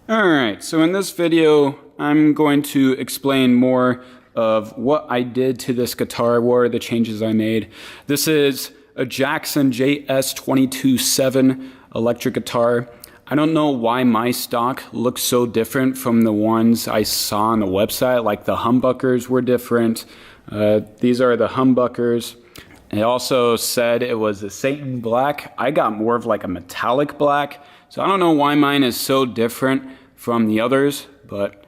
Alright, so in this video I'm going to explain more of what I did to this guitar, what are the changes I made. This is a Jackson JS22-7 electric guitar. I don't know why my stock looks so different from the ones I saw on the website, like the humbuckers were different. These are the humbuckers. It also said it was a Satan black. I got more of like a metallic black. So I don't know why mine is so different from the others, but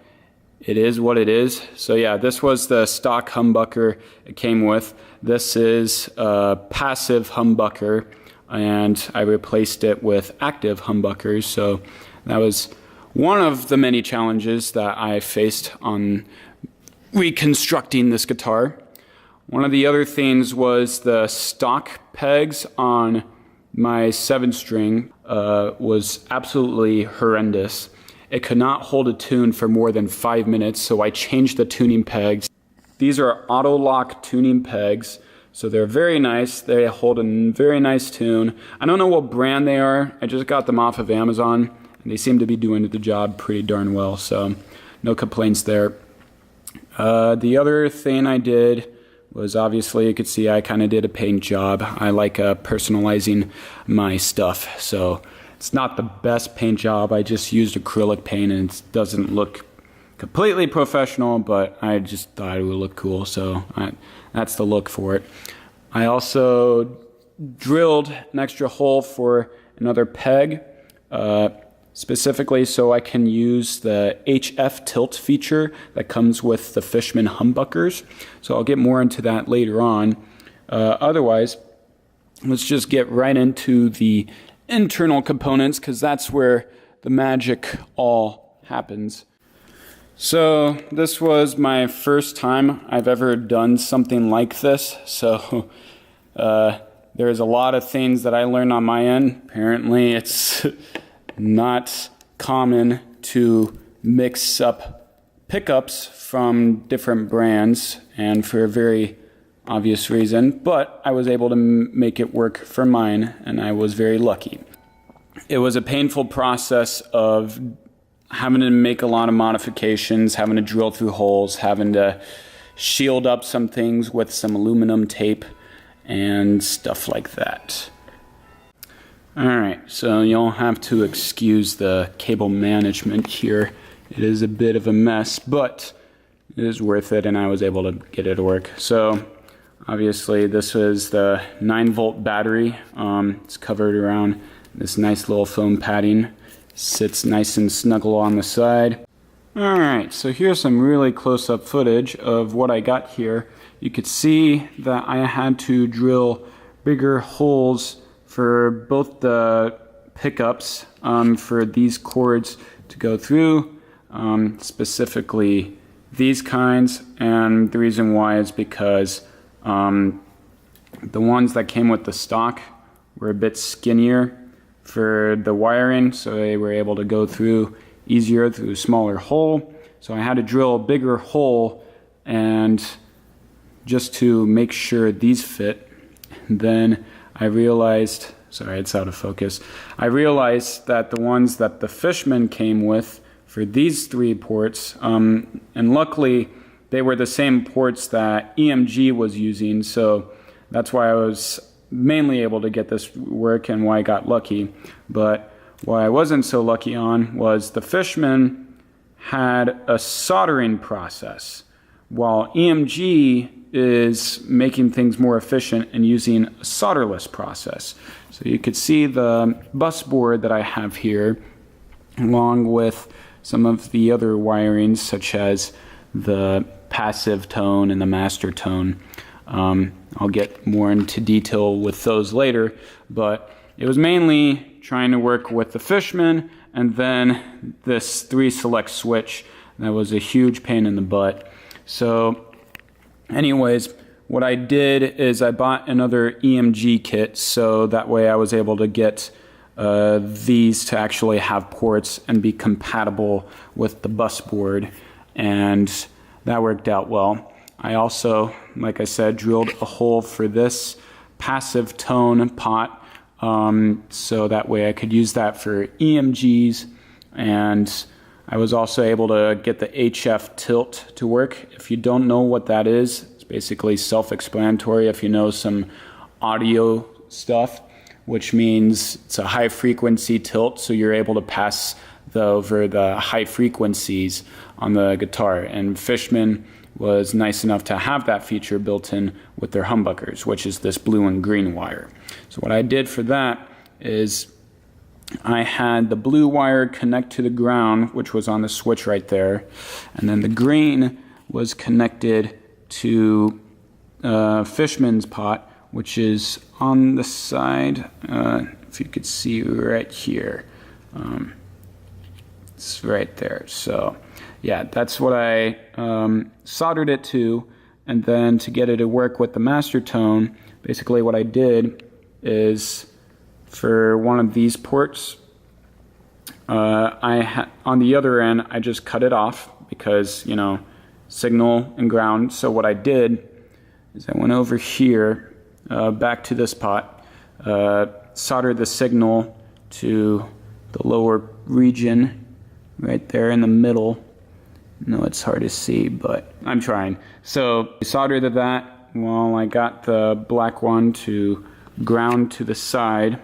it is what it is. So yeah, this was the stock humbucker it came with. This is a passive humbucker, and I replaced it with active humbuckers. So that was one of the many challenges that I faced on reconstructing this guitar. One of the other things was the stock pegs on my 7-string was absolutely horrendous. It could not hold a tune for more than 5 minutes, so I changed the tuning pegs. These are auto-lock tuning pegs, so they're very nice. They hold a very nice tune. I don't know what brand they are. I just got them off of Amazon, and they seem to be doing the job pretty darn well, so no complaints there. The other thing I did was, obviously you could see I kind of did a paint job. I like personalizing my stuff, so it's not the best paint job. I just used acrylic paint and it doesn't look completely professional, but I just thought it would look cool, so that's the look for it. I also drilled an extra hole for another peg, specifically so I can use the HF tilt feature that comes with the Fishman humbuckers. So I'll get more into that later on. Otherwise, let's just get right into the internal components, because that's where the magic all happens. So this was my first time I've ever done something like this. So there's a lot of things that I learned on my end. Apparently it's not common to mix up pickups from different brands, and for a very obvious reason, but I was able to make it work for mine, and I was very lucky. It was a painful process of having to make a lot of modifications, having to drill through holes, having to shield up some things with some aluminum tape and stuff like that. Alright, so you'll have to excuse the cable management here. It is a bit of a mess, but it is worth it, and I was able to get it to work. So obviously this is the 9-volt battery. It's covered around this nice little foam padding. Sits nice and snuggle on the side. Alright, so here's some really close-up footage of what I got here. You could see that I had to drill bigger holes for both the pickups for these cords to go through, specifically these kinds, and the reason why is because the ones that came with the stock were a bit skinnier for the wiring, so they were able to go through easier through a smaller hole. So I had to drill a bigger hole, and just to make sure these fit. Then I realized, sorry, it's out of focus. I realized that the ones that the Fishman came with for these 3 ports, and luckily they were the same ports that EMG was using, so that's why I was mainly able to get this work and why I got lucky. But what I wasn't so lucky on was the Fishman had a soldering process, while EMG is making things more efficient and using a solderless process. So you could see the bus board that I have here, along with some of the other wirings, such as the passive tone and the master tone. I'll get more into detail with those later, but it was mainly trying to work with the Fishman and then this 3-select switch. That was a huge pain in the butt. So anyways, what I did is I bought another EMG kit, so that way I was able to get these to actually have ports and be compatible with the bus board, and that worked out well. I also, like I said, drilled a hole for this passive tone pot, so that way I could use that for EMGs and I was also able to get the HF tilt to work. If you don't know what that is, it's basically self-explanatory if you know some audio stuff, which means it's a high frequency tilt, so you're able to pass over the high frequencies on the guitar. And Fishman was nice enough to have that feature built in with their humbuckers, which is this blue and green wire. So what I did for that is I had the blue wire connect to the ground, which was on the switch right there, and then the green was connected to Fishman's pot, which is on the side, if you could see right here. It's right there. So yeah, that's what I soldered it to. And then to get it to work with the master tone, basically what I did is for one of these ports, on the other end, I just cut it off because, you know, signal and ground. So what I did is I went over here, back to this pot, soldered the signal to the lower region right there in the middle. No, it's hard to see, but I'm trying. So I soldered to that while I got the black one to ground to the side,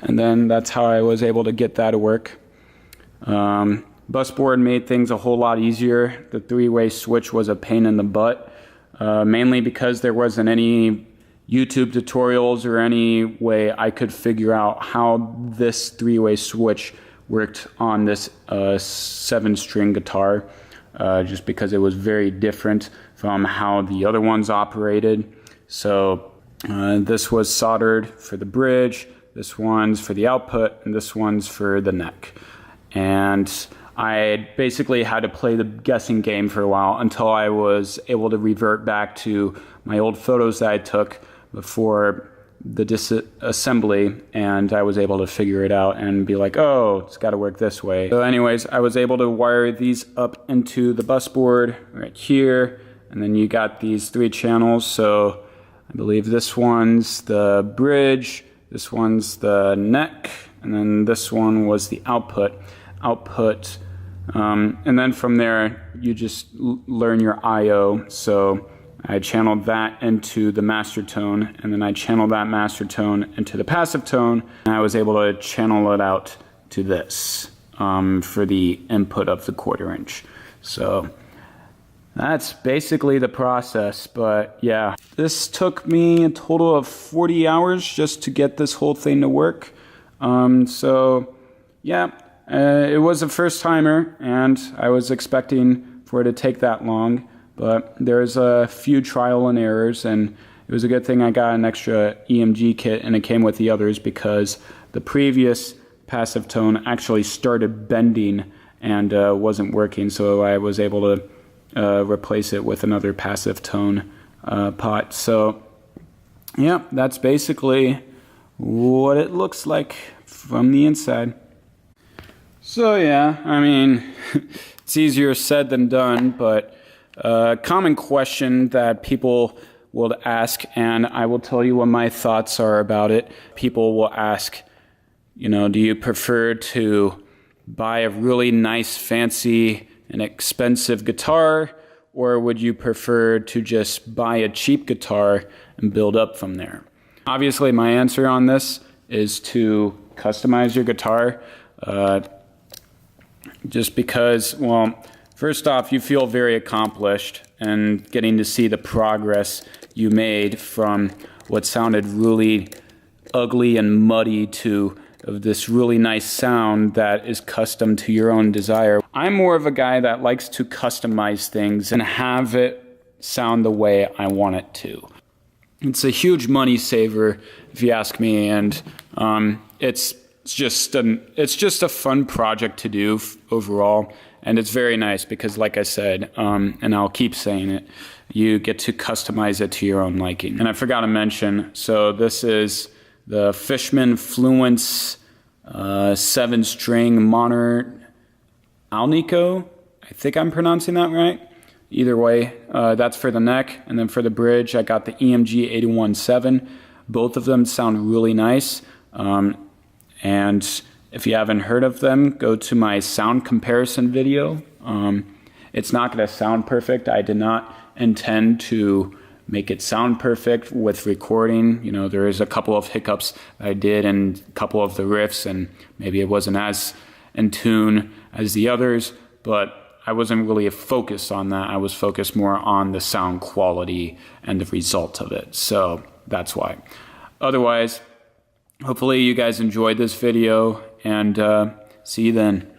and then that's how I was able to get that to work. Busboard made things a whole lot easier. The three-way switch was a pain in the butt, mainly because there wasn't any YouTube tutorials or any way I could figure out how this three-way switch worked on this 7-string guitar, just because it was very different from how the other ones operated. So this was soldered for the bridge, this one's for the output, and this one's for the neck. And I basically had to play the guessing game for a while until I was able to revert back to my old photos that I took before the disassembly, and I was able to figure it out and be like, oh, it's got to work this way. So anyways, I was able to wire these up into the bus board right here, and then you got these 3 channels. So I believe this one's the bridge, this one's the neck, and then this one was the output. And then from there, you just learn your I/O. So I channeled that into the master tone, and then I channeled that master tone into the passive tone, and I was able to channel it out to this for the input of the 1/4 inch. So that's basically the process. But yeah, this took me a total of 40 hours just to get this whole thing to work. So yeah, it was a first timer, and I was expecting for it to take that long. But there's a few trial and errors, and it was a good thing I got an extra EMG kit and it came with the others, because the previous passive tone actually started bending and wasn't working, so I was able to replace it with another passive tone pot. So yeah, that's basically what it looks like from the inside. So yeah, I mean, it's easier said than done, but common question that people will ask, and I will tell you what my thoughts are about it. People will ask, you know, do you prefer to buy a really nice, fancy, and expensive guitar, or would you prefer to just buy a cheap guitar and build up from there? Obviously, my answer on this is to customize your guitar, just because, well, first off, you feel very accomplished, and getting to see the progress you made from what sounded really ugly and muddy to this really nice sound that is custom to your own desire. I'm more of a guy that likes to customize things and have it sound the way I want it to. It's a huge money saver, if you ask me, and it's just a fun project to do overall. And it's very nice because, like I said, and I'll keep saying it, you get to customize it to your own liking. And I forgot to mention, so this is the Fishman Fluence 7-string Monert Alnico. I think I'm pronouncing that right. Either way, that's for the neck. And then for the bridge, I got the EMG 817. Both of them sound really nice. And If you haven't heard of them, go to my sound comparison video. It's not going to sound perfect. I did not intend to make it sound perfect with recording. You know, there is a couple of hiccups I did and a couple of the riffs, and maybe it wasn't as in tune as the others, but I wasn't really focused on that. I was focused more on the sound quality and the result of it. So that's why. Otherwise, hopefully you guys enjoyed this video, and see you then.